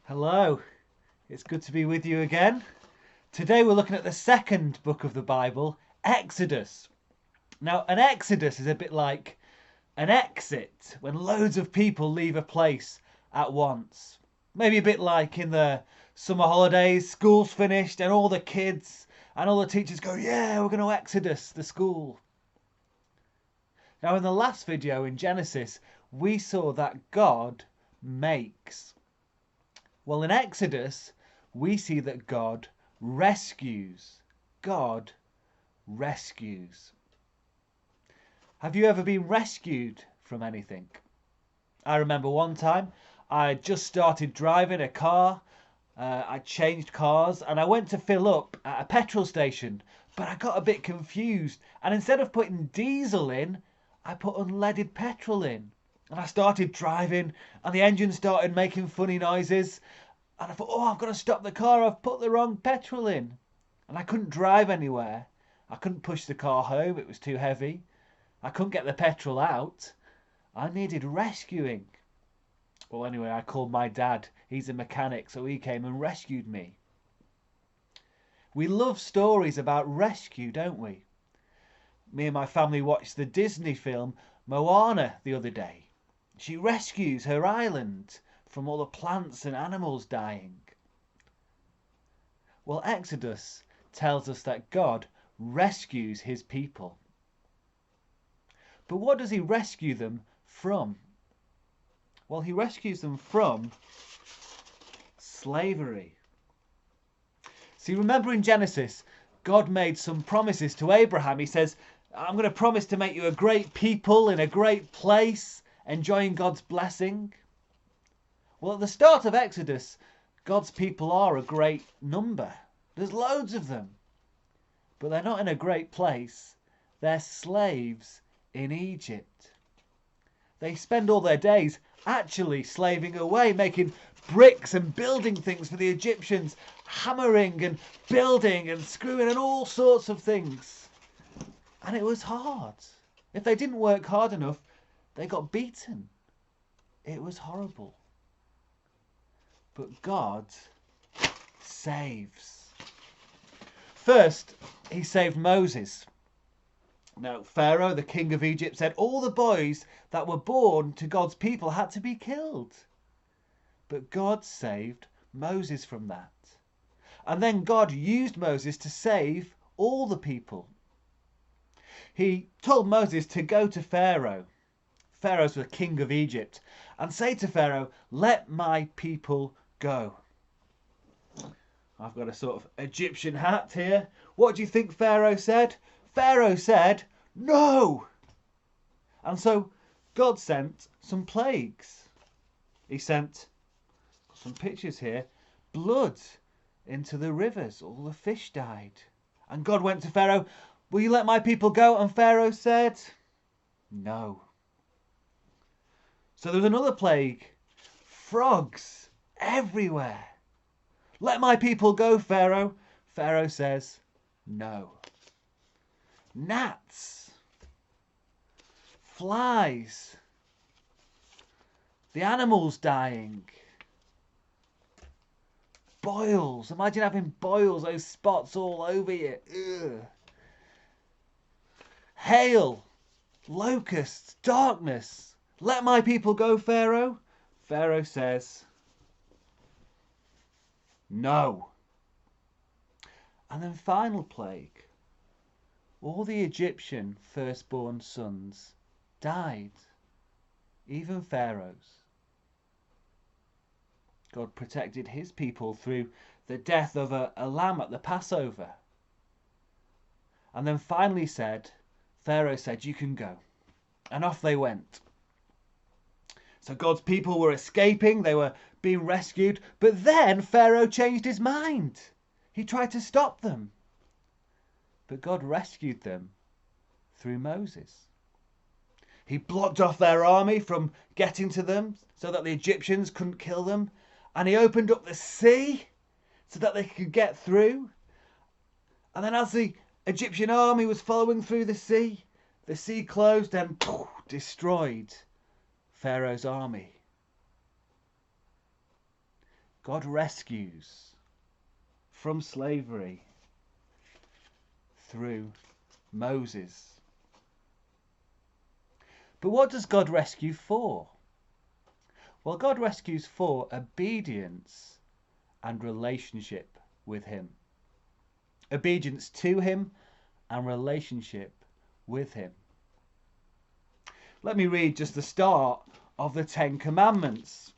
Hello, it's good to be with you again. Today we're looking at the second book of the Bible, Exodus. Now, an exodus is a bit like an exit when loads of people leave a place at once. Maybe a bit like in the summer holidays, school's finished and all the kids and all the teachers go, yeah, we're going to exodus the school. Now, in the last video in Genesis, we saw that God makes. Well, in Exodus, we see that God rescues. God rescues. Have you ever been rescued from anything? I remember one time I just started driving a car. I changed cars and I went to fill up at a petrol station, but I got a bit confused. And instead of putting diesel in, I put unleaded petrol in. And I started driving and the engine started making funny noises. And I thought, oh, I've got to stop the car. I've put the wrong petrol in. And I couldn't drive anywhere. I couldn't push the car home. It was too heavy. I couldn't get the petrol out. I needed rescuing. Well, anyway, I called my dad. He's a mechanic, so he came and rescued me. We love stories about rescue, don't we? Me and my family watched the Disney film Moana the other day. She rescues her island from all the plants and animals dying. Well, Exodus tells us that God rescues his people. But what does he rescue them from? Well, he rescues them from slavery. See, remember in Genesis, God made some promises to Abraham. He says, I'm going to promise to make you a great people in a great place, enjoying God's blessing. Well, at the start of Exodus, God's people are a great number. There's loads of them. But they're not in a great place. They're slaves in Egypt. They spend all their days actually slaving away, making bricks and building things for the Egyptians, hammering and building and screwing and all sorts of things. And it was hard. If they didn't work hard enough, they got beaten. It was horrible. But God saves. First, he saved Moses. Now, Pharaoh, the king of Egypt, said all the boys that were born to God's people had to be killed. But God saved Moses from that. And then God used Moses to save all the people. He told Moses to go to Pharaoh. Pharaoh's the king of Egypt. And say to Pharaoh, let my people go. I've got a sort of Egyptian hat here. What do you think Pharaoh said? Pharaoh said, no! And so God sent some plagues. He sent, some pictures here, blood into the rivers. All the fish died. And God went to Pharaoh, will you let my people go? And Pharaoh said, no. So there was another plague. Frogs everywhere. Let my people go, Pharaoh. Pharaoh says, no. Gnats. Flies. The animals dying. Boils. Imagine having boils, those spots all over you. Ugh. Hail. Locusts. Darkness. Let my people go, Pharaoh. Pharaoh says, no. And then final plague. All the Egyptian firstborn sons died. Even Pharaoh's. God protected his people through the death of a lamb at the Passover. And then finally Pharaoh said, you can go. And off they went. So God's people were escaping, they were being rescued, but then Pharaoh changed his mind. He tried to stop them. But God rescued them through Moses. He blocked off their army from getting to them so that the Egyptians couldn't kill them. And he opened up the sea so that they could get through. And then as the Egyptian army was following through the sea closed and destroyed Pharaoh's army. God rescues from slavery through Moses. But what does God rescue for? Well, God rescues for obedience and relationship with him. Obedience to him and relationship with him. Let me read just the start of the Ten Commandments.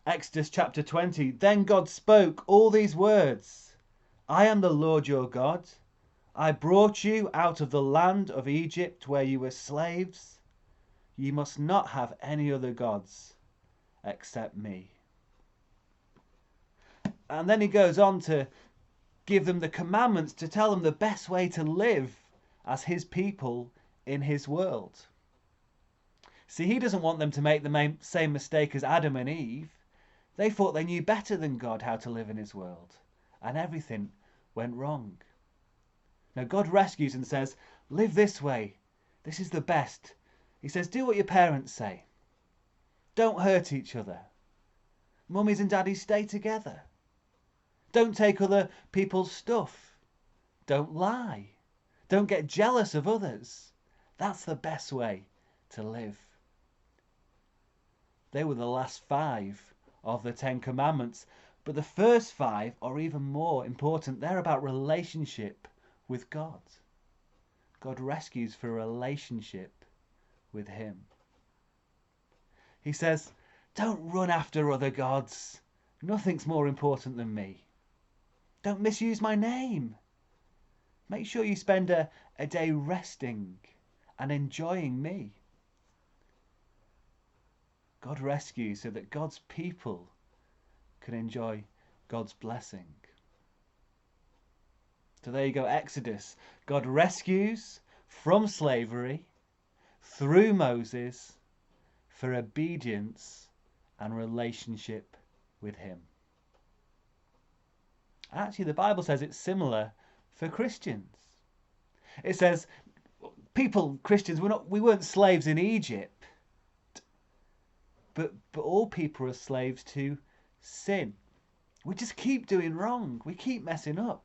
Exodus chapter 20. Then God spoke all these words. I am the Lord your God. I brought you out of the land of Egypt where you were slaves. You must not have any other gods except me. And then he goes on to give them the commandments, to tell them the best way to live as his people in his world. See, he doesn't want them to make the same mistake as Adam and Eve. They thought they knew better than God how to live in his world, and everything went wrong. Now God rescues and says, live this way. This is the best. He says, do what your parents say. Don't hurt each other. Mummies and daddies, stay together. Don't take other people's stuff. Don't lie. Don't get jealous of others. That's the best way to live. They were the last 5 of the 10 Commandments, but the first 5 are even more important. They're about relationship with God. God rescues for a relationship with him. He says, don't run after other gods. Nothing's more important than me. Don't misuse my name. Make sure you spend a day resting and enjoying me. God rescues so that God's people can enjoy God's blessing. So there you go, Exodus. God rescues from slavery through Moses for obedience and relationship with him. Actually, the Bible says it's similar for Christians. It says, Christians, we weren't slaves in Egypt, but all people are slaves to sin. We just keep doing wrong. We keep messing up.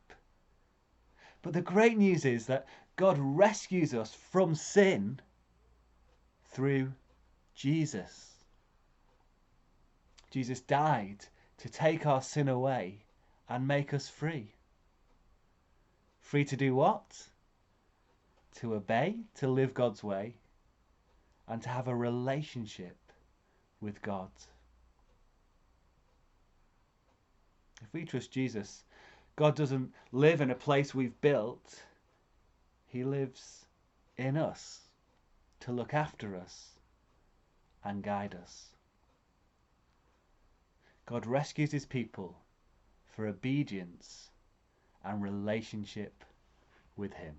But the great news is that God rescues us from sin through Jesus. Jesus died to take our sin away and make us free. Free to do what? To obey, to live God's way, and to have a relationship with God. If we trust Jesus, God doesn't live in a place we've built. He lives in us to look after us and guide us. God rescues his people for obedience and relationship with him.